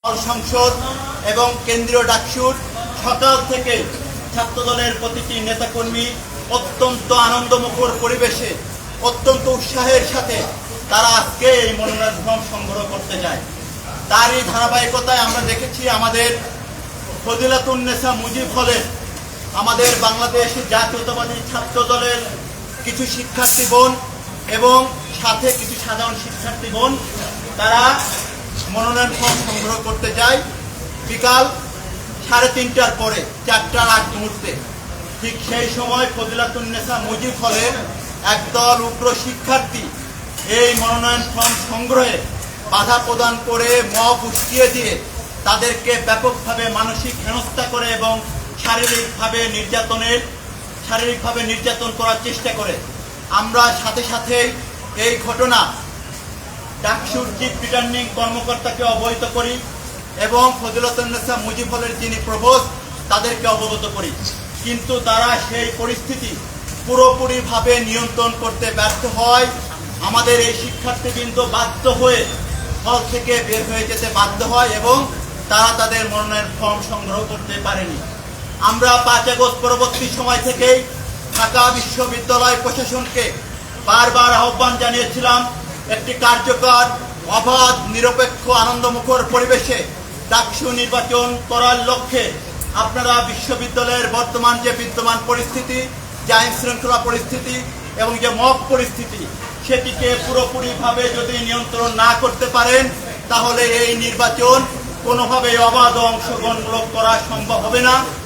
সংসদ এবং কেন্দ্রীয় ডাকসুর সকাল থেকে ছাত্রদলের প্রতিটি নেতাকর্মী অত্যন্ত আনন্দমুখর পরিবেশে অত্যন্ত উৎসাহের সাথে তারা আজকে এই মনোনয়ন ফর্ম সংগ্রহ করতে যায়। তারই ধারাবাহিকতায় আমরা দেখেছি আমাদের ফজিলাতুন্নেসা মুজিব হলের আমাদের বাংলাদেশ জাতীয়তাবাদী ছাত্র দলের কিছু শিক্ষার্থী বোন এবং সাথে কিছু সাধারণ শিক্ষার্থী বোন তারা মনোনয়ন ফর্ম সংগ্রহ করতে যায় বিকাল 3:30টার পরে 4টার আগ মুহূর্তে। ঠিক সেই সময় ফজিলাতুন্নেসা মুজিব হলের একদল উগ্র শিক্ষার্থী এই মনোনয়ন ফর্ম সংগ্রহে বাধা প্রদান করে মব উস্কিয়ে দিয়ে তাদেরকে ব্যাপকভাবে মানসিক হেনস্থা করে এবং শারীরিকভাবে নির্যাতন করার চেষ্টা করে। আমরা সাথে সাথে এই ঘটনা ডাকসুর চিফ রিটার্নিং কর্মকর্তাকে অবহিত করি এবং ফজিলাতুন্নেসা মুজিব হলের যিনি প্রভোস্ট তাদেরকে অবগত করি, কিন্তু তারা সেই পরিস্থিতি পুরোপুরিভাবে নিয়ন্ত্রণ করতে ব্যর্থ হয়। আমাদের এই শিক্ষার্থীবৃন্দ বাধ্য হয়ে হল থেকে বের হয়ে যেতে বাধ্য হয় এবং তারা তাদের মনোনয়ন ফর্ম সংগ্রহ করতে পারেনি। আমরা 5 আগস্ট পরবর্তী সময় থেকেই ঢাকা বিশ্ববিদ্যালয় প্রশাসনকে বারবার আহ্বান জানিয়েছিলাম একটি কার্যকর, অবাধ, নিরপেক্ষ, আনন্দমুখর পরিবেশে ডাকসু নির্বাচন করার লক্ষ্যে আপনারা বিশ্ববিদ্যালয়ের বর্তমান যে বিদ্যমান পরিস্থিতি, যে আইন শৃঙ্খলা পরিস্থিতি এবং যে মব পরিস্থিতি, সেটিকে পুরোপুরিভাবে যদি নিয়ন্ত্রণ না করতে পারেন তাহলে এই নির্বাচন কোনোভাবেই অবাধ ও অংশগ্রহণমূলক করা সম্ভব হবে না।